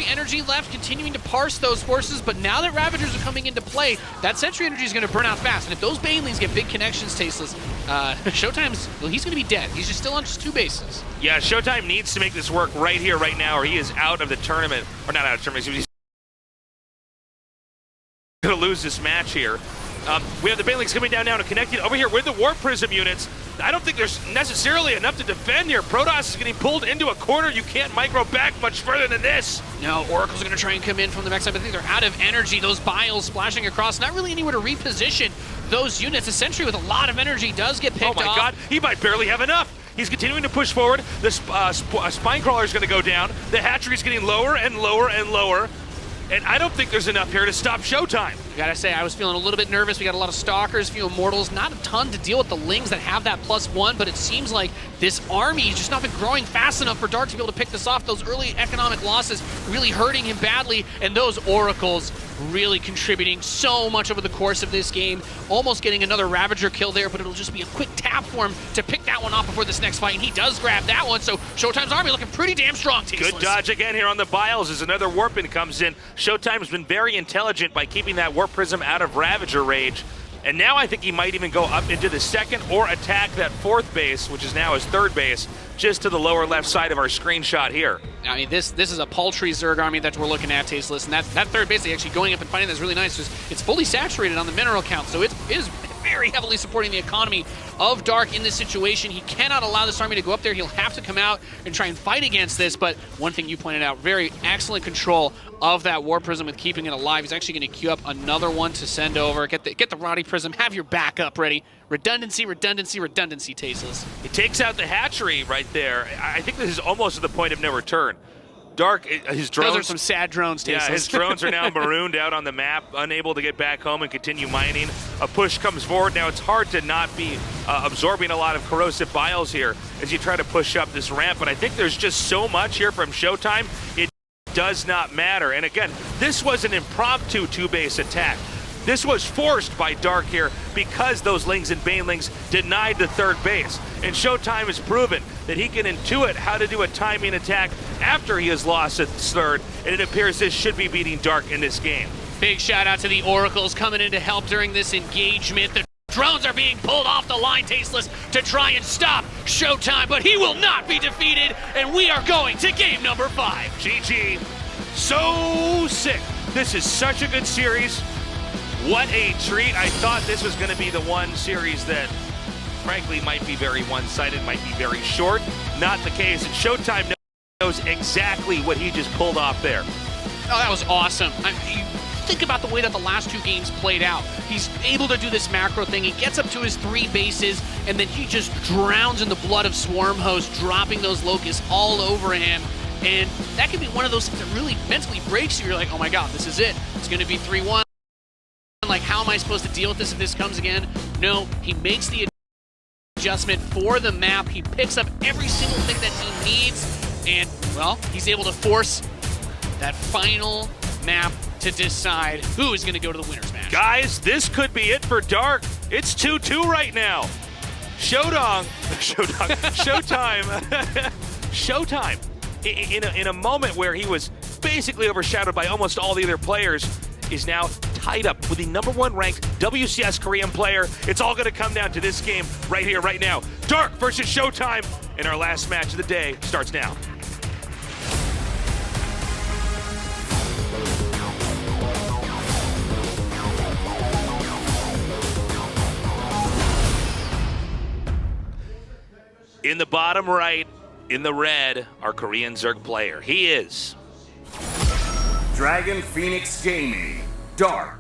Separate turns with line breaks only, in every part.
Sentry energy left, continuing to parse those forces, but now that Ravagers are coming into play, that Sentry energy is going to burn out fast, and if those Banelings get big connections, Tasteless, Showtime's, well, he's going to be dead. He's just still on just 2 bases.
Yeah, Showtime needs to make this work right here, right now, or he is out of the tournament. Or not out of the tournament, he's going to lose this match here. We have the Banelings coming down now to connect it over here with the Warp Prism units. I don't think there's necessarily enough to defend here. Protoss is getting pulled into a corner. You can't micro back much further than this.
No, Oracle's going to try and come in from the backside, but I think they're out of energy. Those Biles splashing across, not really anywhere to reposition those units. A Sentry with a lot of energy does get picked off.
Oh my god, he might barely have enough. He's continuing to push forward. The Spine Crawler is going to go down. The Hatchery is getting lower and lower and lower. And I don't think there's enough here to stop Showtime.
I gotta say, I was feeling a little bit nervous. We got a lot of Stalkers, a few Immortals, not a ton to deal with the Lings that have that +1, but it seems like this army has just not been growing fast enough for Dark to be able to pick this off. Those early economic losses really hurting him badly, and those Oracles really contributing so much over the course of this game. Almost getting another Ravager kill there, but it'll just be a quick tap for him to pick that one off before this next fight, and he does grab that one, so Showtime's army looking pretty damn strong, Tasteless.
Good dodge again here on the Biles as another Warpin comes in. Showtime's been very intelligent by keeping that Warp Prism out of Ravager rage. And now I think he might even go up into the second or attack that 4th base, which is now his 3rd base, just to the lower left side of our screenshot here.
I mean, this is a paltry Zerg army that we're looking at, Tasteless, and that 3rd base actually going up and fighting that's really nice. It's fully saturated on the mineral count, so it is very heavily supporting the economy of Dark in this situation. He cannot allow this army to go up there. He'll have to come out and try and fight against this, but one thing you pointed out, very excellent control of that War Prism with keeping it alive. He's actually going to queue up another one to send over. Get the Roddy Prism, have your backup ready. Redundancy, redundancy, redundancy, Tasteless.
He takes out the Hatchery right there. I think this is almost to the point of no return. Dark, his drones...
Those are some sad drones, Tasteless.
Yeah, his drones are now marooned out on the map, unable to get back home and continue mining. A push comes forward. Now it's hard to not be absorbing a lot of corrosive biles here as you try to push up this ramp, but I think there's just so much here from Showtime, it does not matter. And again, this was an impromptu 2-base attack. This was forced by Dark here because those Lings and Banelings denied the 3rd base. And Showtime has proven that he can intuit how to do a timing attack after he has lost a 3rd, and it appears this should be beating Dark in this game.
Big shout out to the Oracles coming in to help during this engagement. The drones are being pulled off the line, Tasteless, to try and stop Showtime, but he will not be defeated, and we are going to game number 5.
GG. So sick. This is such a good series. What a treat. I thought this was going to be the one series that, frankly, might be very one-sided, might be very short. Not the case. And Showtime knows exactly what he just pulled off there.
Oh, that was awesome. You think about the way that the last 2 games played out. He's able to do this macro thing. He gets up to his 3 bases, and then he just drowns in the blood of Swarm Host, dropping those locusts all over him. And that could be one of those things that really mentally breaks you. You're like, oh my god, this is it. It's going to be 3-1. Like, how am I supposed to deal with this if this comes again? No, he makes the adjustment for the map. He picks up every single thing that he needs, and, well, he's able to force that final map to decide who is going to go to the winner's match.
Guys, this could be it for Dark. It's 2-2 right now. Showtime. In a moment where he was basically overshadowed by almost all the other players, is now tied up with the #1 ranked WCS Korean player. It's all going to come down to this game right here, right now. Dark versus Showtime, and our last match of the day starts now. In the bottom right, in the red, our Korean Zerg player. He is
Dragon Phoenix Gaming, Dark.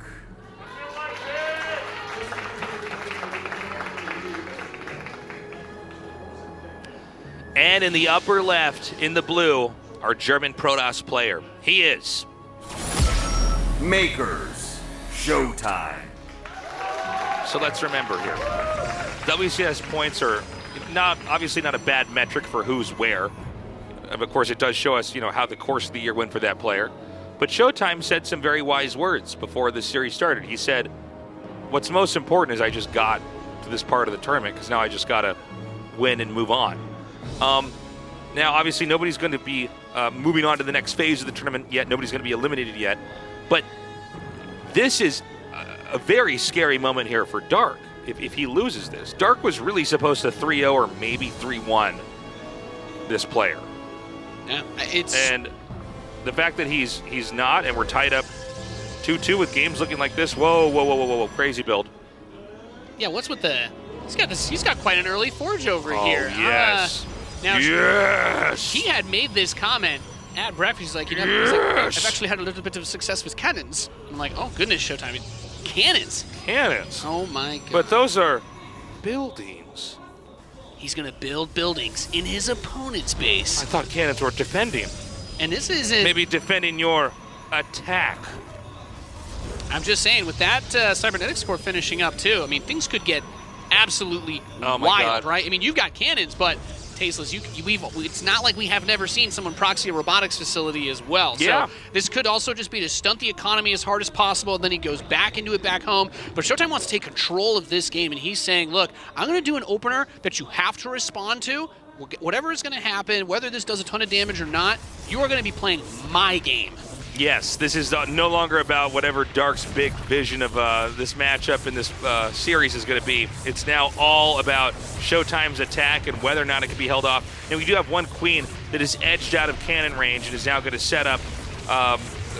And in the upper left, in the blue, our German Protoss player. He is
Makers, Showtime.
So let's remember here, WCS points are obviously not a bad metric for who's where. Of course, it does show us, how the course of the year went for that player. But Showtime said some very wise words before the series started. He said, what's most important is I just got to this part of the tournament, because now I just got to win and move on. Now, obviously, nobody's going to be moving on to the next phase of the tournament yet. Nobody's going to be eliminated yet. But this is a very scary moment here for Dark if he loses this. Dark was really supposed to 3-0 or maybe 3-1 this player.
Yeah,
and the fact that he's not, and we're tied up 2-2 with games looking like this. Whoa, crazy build.
Yeah, what's with the? He's got quite an early forge over here.
Yes.
Now
yes.
he had made this comment at Bref. He's like, I've actually had a little bit of success with cannons. I'm like, oh goodness, Showtime, cannons.
Cannons.
Oh my god.
But those are buildings.
He's gonna build buildings in his opponent's base.
I thought cannons were defending.
And this isn't.
Maybe defending your attack.
I'm just saying, with that cybernetic score finishing up too, I mean, things could get absolutely
my
wild,
God.
right? I mean, you've got cannons, but Tasteless, it's not like we have never seen someone proxy a robotics facility as well.
Yeah.
So this could also just be to stunt the economy as hard as possible, and then he goes back into it back home. But Showtime wants to take control of this game, and he's saying, look, I'm going to do an opener that you have to respond to. Whatever is going to happen, whether this does a ton of damage or not, you are going to be playing my game.
Yes, this is no longer about whatever Dark's big vision of this matchup in this series is going to be. It's now all about Showtime's attack and whether or not it can be held off. And we do have one queen that is edged out of cannon range and is now going to set up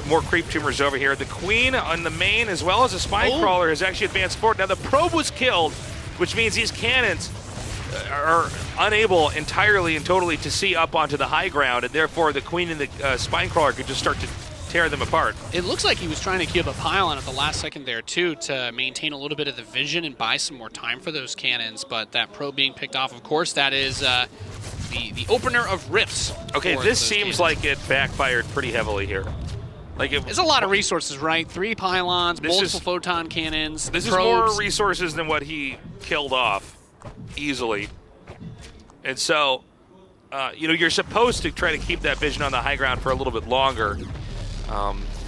more creep tumors over here. The queen on the main, as well as a spine crawler, has actually advanced forward. Now the probe was killed, which means these cannons are unable entirely and totally to see up onto the high ground, and therefore the queen and the spine crawler could just start to tear them apart.
It looks like he was trying to keep a pylon at the last second there too to maintain a little bit of the vision and buy some more time for those cannons, but that probe being picked off, of course, that is the opener of rifts.
Okay, this seems like it backfired pretty heavily here. Like
it's a lot of resources, right? 3 pylons, multiple photon cannons.
This is more resources than what he killed off easily. And so, you're supposed to try to keep that vision on the high ground for a little bit longer.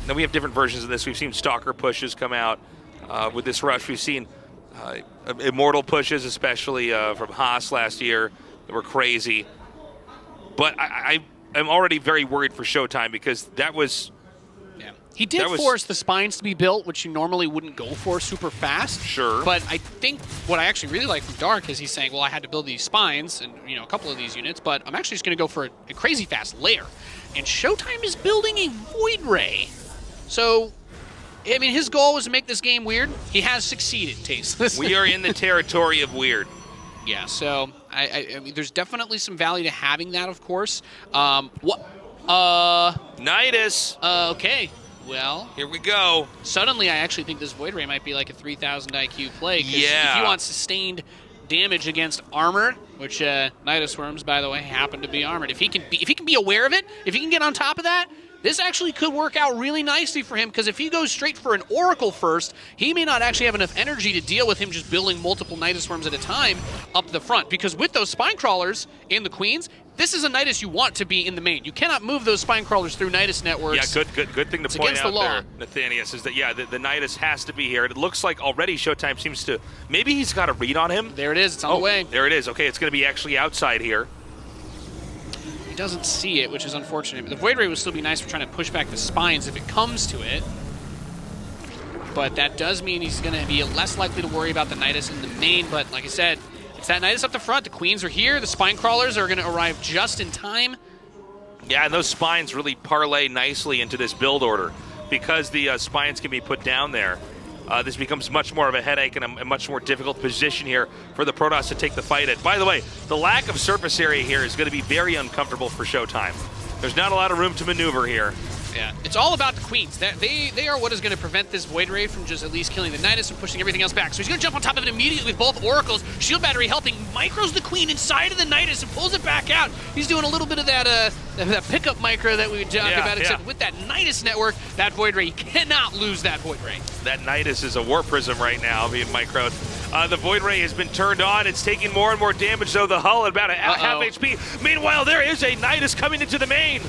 Then we have different versions of this. We've seen Stalker pushes come out with this rush. We've seen Immortal pushes, especially from Haas last year, that were crazy. But I'm already very worried for Showtime because that was...
Yeah. He did force the spines to be built, which you normally wouldn't go for super fast.
Sure.
But I think what I actually really like from Dark is he's saying, well, I had to build these spines and a couple of these units, but I'm actually just going to go for a crazy fast layer. And Showtime is building a Void Ray. So, I mean, his goal was to make this game weird. He has succeeded, Tasteless.
We are in the territory of weird.
Yeah, so I mean, there's definitely some value to having that, of course.
Nidus.
Okay. Well,
here we go.
Suddenly, I actually think this Void Ray might be like a 3,000 IQ play.
Yeah.
If you want sustained damage against armored, which Nidus Worms, by the way, happen to be armored. If he can be aware of it, if he can get on top of that, this actually could work out really nicely for him, because if he goes straight for an Oracle first, he may not actually have enough energy to deal with him just building multiple Nidus Worms at a time up the front. Because with those Spine Crawlers in the Queens, this is a Nidus you want to be in the main. You cannot move those Spine Crawlers through Nidus networks.
Yeah, good thing to point out there, Nathanius, is that, the Nidus has to be here. It looks like already Showtime seems to... Maybe he's got a read on him.
There it is. It's on the way.
There it is. Okay, it's going to be actually outside here.
He doesn't see it, which is unfortunate. But the Void Ray would still be nice for trying to push back the spines if it comes to it. But that does mean he's going to be less likely to worry about the Nidus in the main. But like I said, it's that Nidus up the front. The Queens are here. The Spine Crawlers are going to arrive just in time.
Yeah, and those spines really parlay nicely into this build order. Because the spines can be put down there, this becomes much more of a headache and a much more difficult position here for the Protoss to take the fight at. By the way, the lack of surface area here is going to be very uncomfortable for Showtime. There's not a lot of room to maneuver here.
Yeah, it's all about the Queens. They are what is going to prevent this Void Ray from just at least killing the Nidus and pushing everything else back. So he's going to jump on top of it immediately with both Oracles. Shield Battery helping, micros the Queen inside of the Nidus and pulls it back out. He's doing a little bit of that pickup micro that we were talking about, except with that Nidus network, that Void Ray, you cannot lose that Void Ray.
That Nidus is a War Prism right now being microed. The Void Ray has been turned on. It's taking more and more damage, though. The hull at about a half HP. Meanwhile, there is a Nidus coming into the main.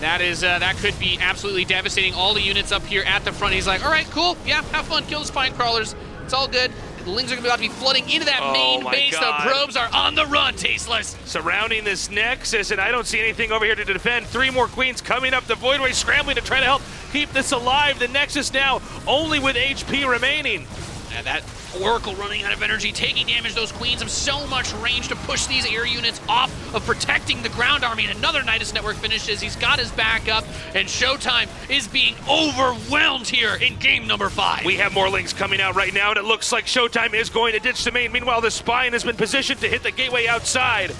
That could be absolutely devastating. All the units up here at the front. He's like, all right, cool. Yeah, have fun. Kill the Spine Crawlers. It's all good. The Lings are about to be flooding into that main
my
base.
God.
The probes are on the run, Tasteless.
Surrounding this Nexus, and I don't see anything over here to defend. 3 more Queens coming up. The Voidway scrambling to try to help keep this alive. The Nexus now only with HP remaining.
And that Oracle running out of energy, taking damage. Those Queens have so much range to push these air units off of protecting the ground army. And another Nidus Network finishes. He's got his back up, and Showtime is being overwhelmed here in game number 5.
We have more Lings coming out right now, and it looks like Showtime is going to ditch the main. Meanwhile, the Spine has been positioned to hit the gateway outside.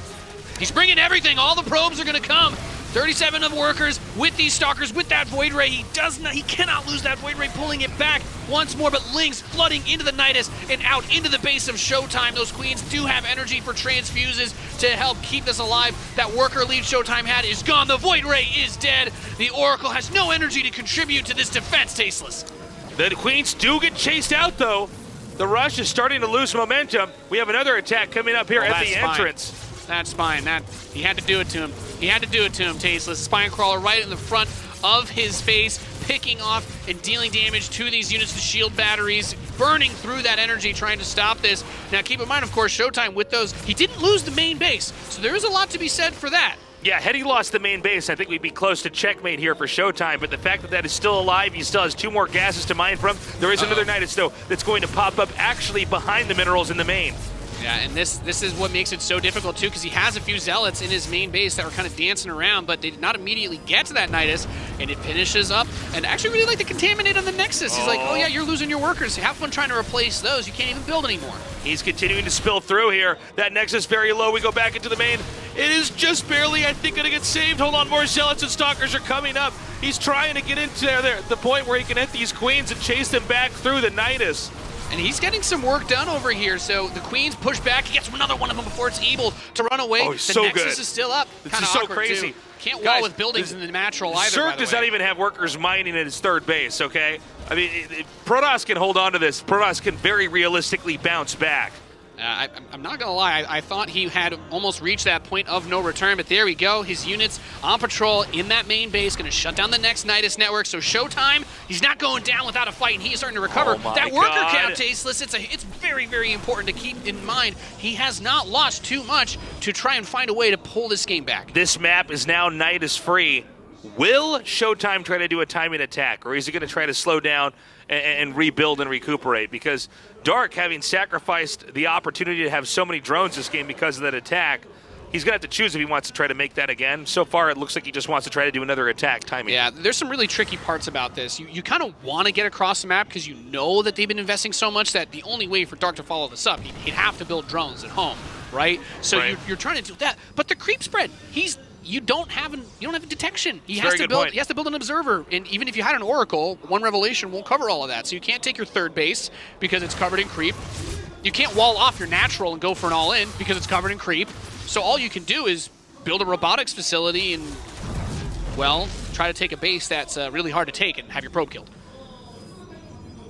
He's bringing everything. All the probes are going to come. 37 of workers with these Stalkers, with that Void Ray. He cannot lose that Void Ray, pulling it back once more, but Lings flooding into the Nidus and out into the base of Showtime. Those Queens do have energy for transfuses to help keep this alive. That worker lead Showtime had is gone. The Void Ray is dead. The Oracle has no energy to contribute to this defense, Tasteless.
The Queens do get chased out, though. The Rush is starting to lose momentum. We have another attack coming up here at the entrance.
That's fine. He had to do it to him. He had to do it to him, Tasteless. Spine Crawler right in the front of his face, picking off and dealing damage to these units, the shield batteries, burning through that energy, trying to stop this. Now, keep in mind, of course, Showtime with those, he didn't lose the main base, so there is a lot to be said for that.
Yeah, had he lost the main base, I think we'd be close to checkmate here for Showtime, but the fact that that is still alive, he still has 2 more gases to mine from. There is another Nidus, though, that's going to pop up actually behind the minerals in the main.
Yeah, and this is what makes it so difficult, too, because he has a few Zealots in his main base that were kind of dancing around, but they did not immediately get to that Nidus, and it finishes up. And actually really like to contaminate on the Nexus. He's like, oh yeah, you're losing your workers. Have fun trying to replace those. You can't even build anymore.
He's continuing to spill through here. That Nexus very low. We go back into the main. It is just barely, I think, going to get saved. Hold on, more Zealots and Stalkers are coming up. He's trying to get into there, the point where he can hit these Queens and chase them back through the Nidus.
And he's getting some work done over here, so the Queens push back. He gets another one of them before it's able to run away.
Oh, he's
the
so
Nexus
good.
is still up.
This
Kind
is
of
so
awkward,
crazy.
too. Can't
Guys,
wall with buildings in the natural either,
Zerg
by the
does
way.
not even have workers mining at his third base, okay? I mean, Protoss can hold on to this. Protoss can very realistically bounce back.
I'm not going to lie, I thought he had almost reached that point of no return, but there we go. His units on patrol in that main base, going to shut down the next Nidus network. So Showtime, he's not going down without a fight, and he is starting to recover.
Oh my
that worker
God.
count, Tasteless, it's very, very important to keep in mind. He has not lost too much to try and find a way to pull this game back.
This map is now Nidus free. Will Showtime try to do a timing attack, or is he going to try to slow down and rebuild and recuperate? Because Dark, having sacrificed the opportunity to have so many drones this game because of that attack, he's going to have to choose if he wants to try to make that again. So far, it looks like he just wants to try to do another attack timing.
Yeah, there's some really tricky parts about this. You kind of want to get across the map because you know that they've been investing so much that the only way for Dark to follow this up, he'd have to build drones at home, right? So
Right.
You're trying to do that. But the creep spread, you don't have a detection. He
Very
has to
good
build.
point.
He has to build an observer, and even if you had an Oracle, one Revelation won't cover all of that. So you can't take your third base because it's covered in creep. You can't wall off your natural and go for an all-in because it's covered in creep. So all you can do is build a robotics facility and, well, try to take a base that's really hard to take and have your probe killed.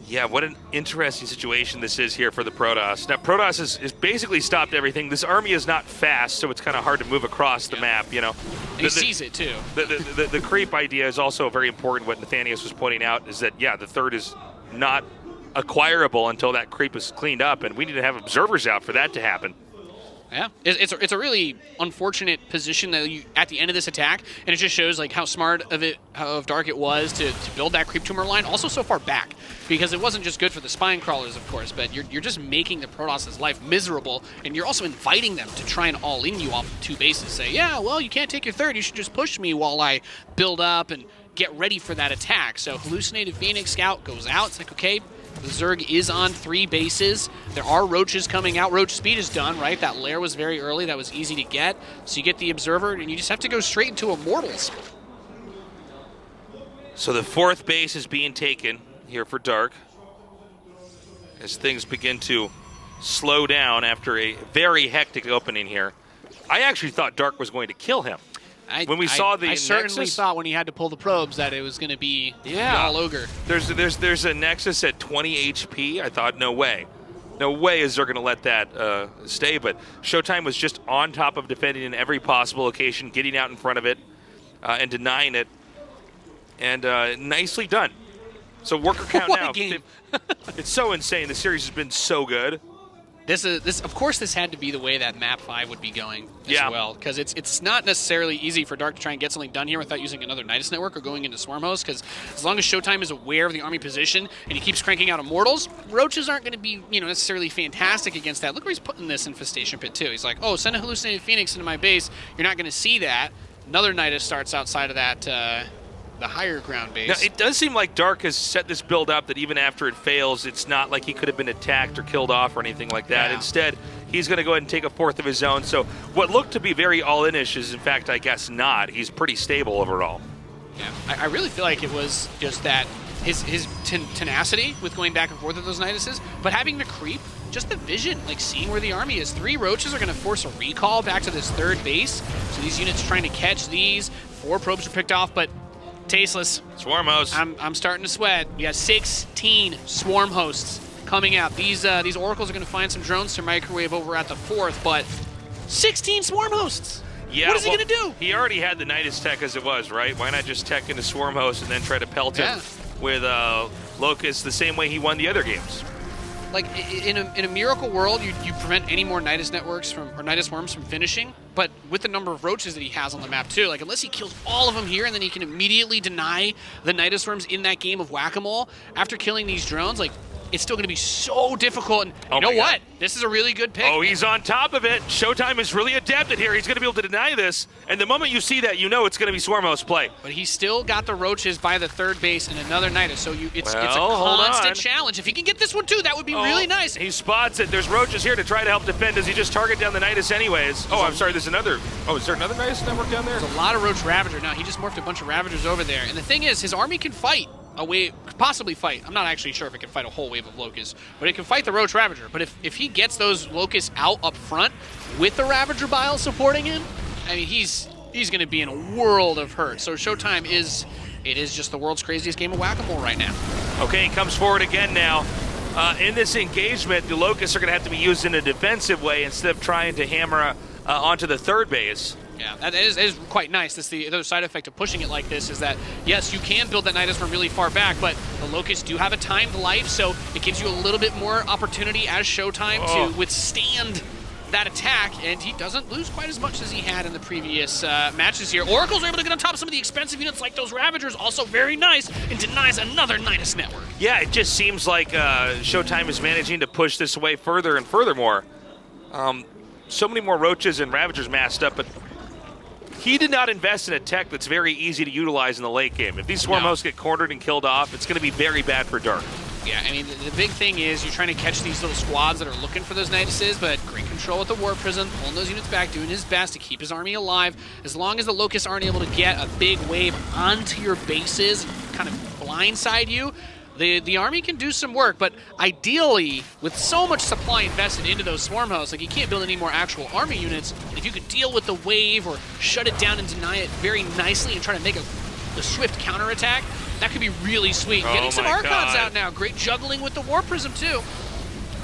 Yeah, what an interesting situation this is here for the Protoss. Now, Protoss is basically stopped everything. This army is not fast, so it's kind of hard to move across the map, you know.
And he sees it, too.
The creep idea is also very important. What Nathanius was pointing out is that, yeah, the third is not acquirable until that creep is cleaned up, and we need to have observers out for that to happen.
Yeah, it's a really unfortunate position that you at the end of this attack, and it just shows like how smart of Dark it was to build that creep tumor line also so far back, because it wasn't just good for the spine crawlers, of course, but you're just making the Protoss' life miserable, and you're also inviting them to try and all-in you off of 2 bases. Say, yeah, well, you can't take your third, you should just push me while I build up and get ready for that attack. So Hallucinated Phoenix Scout goes out. It's like, okay, the Zerg is on 3 bases. There are roaches coming out. Roach speed is done, right? That lair was very early. That was easy to get. So you get the Observer, and you just have to go straight into Immortals.
So the 4th base is being taken here for Dark as things begin to slow down after a very hectic opening here. I actually thought Dark was going to kill him. When we saw the
I certainly
Nexus,
thought when he had to pull the probes that it was going to be all ogre.
There's a Nexus at 20 HP. I thought, no way. No way is they're going to let that stay. But Showtime was just on top of defending in every possible location, getting out in front of it and denying it. And nicely done. So worker count
What a
now.
game.
It's so insane. The series has been so good.
This of course this had to be the way that map 5 would be going as
Yeah.
well, because it's not necessarily easy for Dark to try and get something done here without using another Nidus network or going into Swarm Host, because as long as Showtime is aware of the army position and he keeps cranking out Immortals, Roaches aren't going to be necessarily fantastic against that. Look where he's putting this Infestation Pit too. He's like, oh, send a Hallucinated Phoenix into my base. You're not going to see that. Another Nidus starts outside of that the higher ground base.
Now, it does seem like Dark has set this build up that even after it fails, it's not like he could have been attacked or killed off or anything like that.
Yeah.
Instead, he's going to go ahead and take a fourth of his own. So what looked to be very all-in-ish is, in fact, I guess not. He's pretty stable overall.
Yeah, I really feel like it was just that his tenacity with going back and forth with those Niduses, but having the creep, just the vision, like seeing where the army is. 3 Roaches are going to force a recall back to this third base. So these units trying to catch these. 4 probes are picked off, but tasteless.
Swarm host.
I'm starting to sweat. We got 16 swarm hosts coming out. These oracles are going to find some drones to microwave over at the 4th, but 16 swarm hosts.
Yeah,
what is he going to do?
He already had the Nidus tech as it was, right? Why not just tech into Swarm Host and then try to pelt him with Locust the same way he won the other games?
Like, in a miracle world, you prevent any more Nidus networks or Nidus worms from finishing, but with the number of Roaches that he has on the map too, like unless he kills all of them here and then he can immediately deny the Nidus worms in that game of Whack-A-Mole after killing these drones, like, it's still going to be so difficult. And you know what? This is a really good pick.
Oh, he's on top of it. Showtime is really adapted here. He's going to be able to deny this. And the moment you see that, you know it's going to be Swarm Host play.
But he's still got the Roaches by the third base and another Nidus. So it's a
hold
constant
on.
challenge. If he can get this one too, that would be really nice.
He spots it. There's Roaches here to try to help defend. Does he just target down the Nidus anyways? Oh, I'm sorry. There's another. Oh, is there another Nidus network down there?
There's a lot of Roach Ravager. Now, he just morphed a bunch of Ravagers over there. And the thing is, his army can fight. Possibly fight. I'm not actually sure if it can fight a whole wave of Locusts, but it can fight the Roach Ravager. But if he gets those Locusts out up front with the Ravager Bile supporting him, I mean, he's going to be in a world of hurt. So Showtime is just the world's craziest game of Whack-A-Mole right now.
Okay, he comes forward again now. In this engagement, the Locusts are going to have to be used in a defensive way instead of trying to hammer onto the third base.
Yeah, that is quite nice. That's the other side effect of pushing it like this is that, yes, you can build that Nidus from really far back, but the Locusts do have a timed life, so it gives you a little bit more opportunity as Showtime to withstand that attack, and he doesn't lose quite as much as he had in the previous matches here. Oracles are able to get on top of some of the expensive units like those Ravagers, also very nice, and denies another Nidus network.
Yeah, it just seems like Showtime is managing to push this away further and furthermore. So many more Roaches and Ravagers masked up, but he did not invest in a tech that's very easy to utilize in the late game. If these Swarm Hosts get cornered and killed off, it's going to be very bad for Dark.
Yeah, I mean, the big thing is you're trying to catch these little squads that are looking for those Niduses, but great control with the War Prism, pulling those units back, doing his best to keep his army alive. As long as the Locusts aren't able to get a big wave onto your bases, kind of blindside you, the army can do some work, but ideally, with so much supply invested into those Swarm Hosts, like you can't build any more actual army units. If you could deal with the wave or shut it down and deny it very nicely and try to make a swift counterattack, that could be really sweet. Getting some Archons out now. Great juggling with the War Prism, too.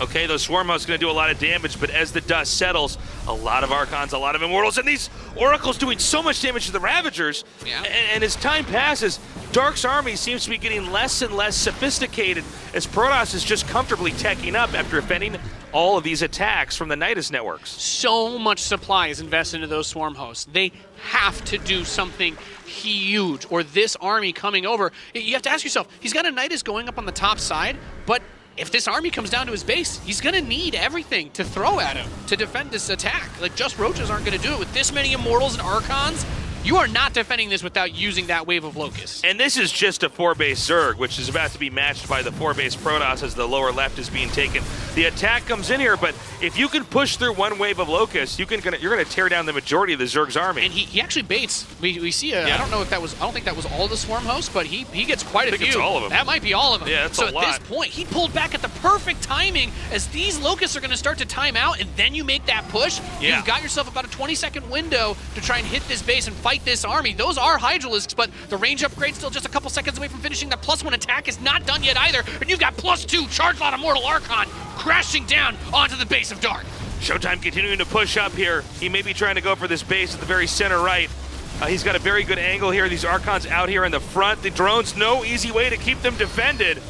Okay, those Swarm Hosts going to do a lot of damage, but as the dust settles, a lot of Archons, a lot of Immortals, and these Oracles doing so much damage to the Ravagers.
Yeah.
And as time passes, Dark's army seems to be getting less and less sophisticated as Protoss is just comfortably teching up after defending all of these attacks from the Nidus networks.
So much supply is invested into those Swarm Hosts. They have to do something huge, or this army coming over. You have to ask yourself, he's got a Nidus going up on the top side, but if this army comes down to his base, he's going to need everything to throw at him to defend this attack. Like, just Roaches aren't going to do it. With this many Immortals and Archons, you are not defending this without using that wave of Locusts.
And this is just a 4-base Zerg, which is about to be matched by the 4-base Protoss as the lower left is being taken. The attack comes in here, but if you can push through one wave of Locusts, you're going to tear down the majority of the Zerg's army.
And he actually baits. We see I don't think that was all the Swarm Hosts, but he gets quite a few.
It's all of them.
That might be all of them.
Yeah, that's
so
a lot.
at this point, he pulled back at the perfect timing as these Locusts are going to start to time out, and then you make that push.
Yeah.
You've got yourself about a 20-second window to try and hit this base and fight this army. Those are Hydralisks, but the range upgrade still just a couple seconds away from finishing. That +1 attack is not done yet either, and you've got +2 Charge Lot Immortal Archon crashing down onto the base of Dark.
Showtime continuing to push up here. He may be trying to go for this base at the very center right. He's got a very good angle here. These Archons out here in the front. The drones, no easy way to keep them defended.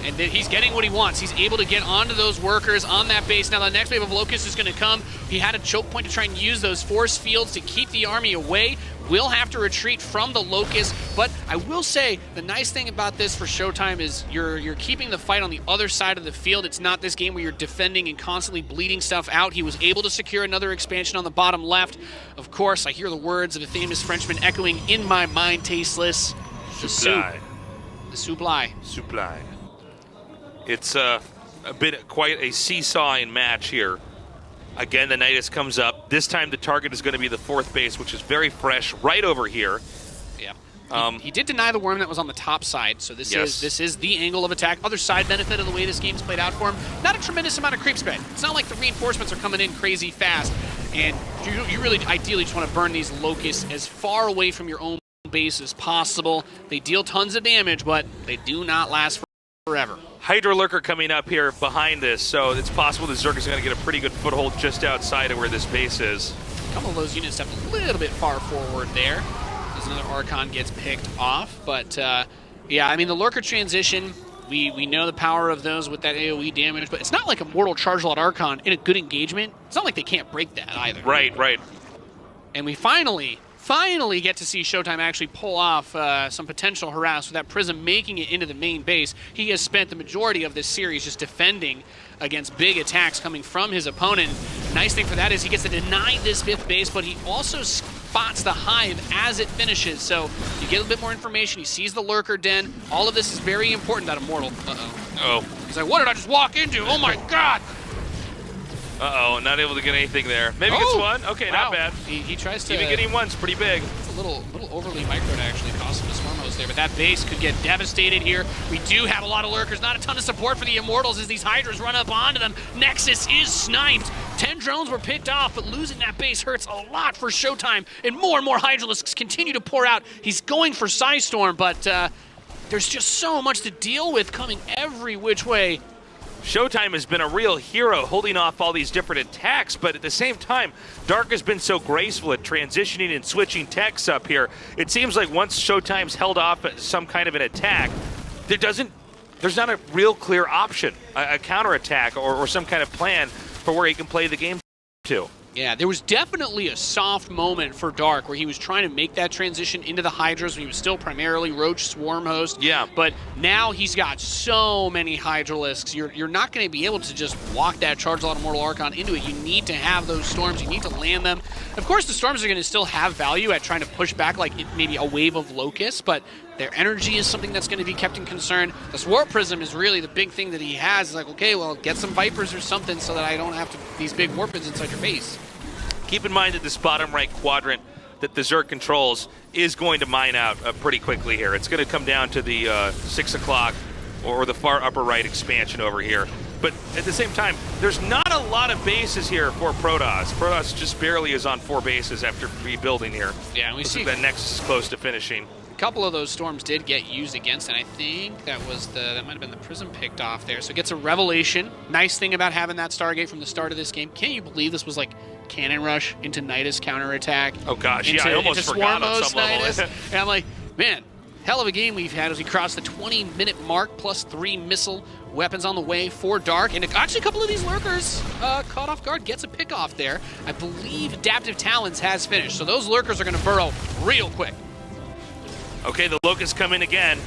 And then he's getting what he wants. He's able to get onto those workers on that base. Now the next wave of Locusts is going to come. He had a choke point to try and use those force fields to keep the army away. Will have to retreat from the Locust, but I will say the nice thing about this for Showtime is you're keeping the fight on the other side of the field. It's not this game where you're defending and constantly bleeding stuff out. He was able to secure another expansion on the bottom left. Of course, I hear the words of a famous Frenchman echoing in my mind, tasteless. The
Supply.
The supply.
Supply. It's quite a seesawing match here. Again, the Nidus comes up. This time the target is going to be the 4th base, which is very fresh, right over here.
Yeah. He did deny the worm that was on the top side, so this is the angle of attack. Other side benefit of the way this game's played out for him. Not a tremendous amount of creep spend. It's not like the reinforcements are coming in crazy fast, and you really ideally just want to burn these Locusts as far away from your own base as possible. They deal tons of damage, but they do not last forever.
Hydra Lurker coming up here behind this, so it's possible the Zerg is going to get a pretty good foothold just outside of where this base is.
A couple of those units stepped a little bit far forward there as another Archon gets picked off. But, yeah, I mean, the Lurker transition, we know the power of those with that AoE damage, but it's not like a Mortal Charge Lot Archon in a good engagement. It's not like they can't break that either.
Right, right.
And we finally get to see Showtime actually pull off some potential harass with that Prism making it into the main base. He has spent the majority of this series just defending against big attacks coming from his opponent. Nice thing for that is he gets to deny this 5th base, but he also spots the hive as it finishes. So you get a bit more information. He sees the Lurker Den. All of this is very important. That Immortal.
Oh.
He's like, what did I just walk into? Oh my God!
Uh-oh, not able to get anything there. Maybe gets one. Okay,
wow.
Not bad.
He tries to...
Even getting one's pretty big.
It's a little overly micro to actually cost him a Swarm Host there, but that base could get devastated here. We do have a lot of Lurkers, not a ton of support for the Immortals as these Hydras run up onto them. Nexus is sniped. 10 drones were picked off, but losing that base hurts a lot for Showtime, and more Hydralisks continue to pour out. He's going for Psystorm, but there's just so much to deal with coming every which way.
Showtime has been a real hero holding off all these different attacks, but at the same time, Dark has been so graceful at transitioning and switching techs up here. It seems like once Showtime's held off at some kind of an attack, there's not a real clear option, a counterattack or some kind of plan for where he can play the game to.
Yeah, there was definitely a soft moment for Dark where he was trying to make that transition into the Hydras when he was still primarily Roach Swarm Host.
Yeah.
But now he's got so many Hydralisks. You're not going to be able to just walk that Charge Lot Immortal Archon into it. You need to have those Storms. You need to land them. Of course, the Storms are going to still have value at trying to push back like maybe a wave of Locusts, but their energy is something that's going to be kept in concern. The Swart Prism is really the big thing that he has. It's like, okay, well, get some Vipers or something so that I don't have these big Warpids inside your base.
Keep in mind that this bottom right quadrant that the Zerg controls is going to mine out pretty quickly here. It's going to come down to the 6 o'clock or the far upper right expansion over here. But at the same time, there's not a lot of bases here for Protoss. Protoss just barely is on 4 bases after rebuilding here.
Yeah, and we see
the Nexus is close to finishing.
A couple of those Storms did get used against, and I think that might have been the Prism picked off there. So it gets a Revelation. Nice thing about having that Stargate from the start of this game. Can't you believe this was like Cannon Rush into Nidus counterattack?
Oh gosh, yeah, I almost forgot on some level.
And I'm like, man, hell of a game we've had as we cross the 20-minute mark, plus 3 missile weapons on the way for Dark. And actually a couple of these Lurkers caught off guard, gets a pick off there. I believe Adaptive Talons has finished, so those Lurkers are going to burrow real quick.
Okay, the Locusts come in again.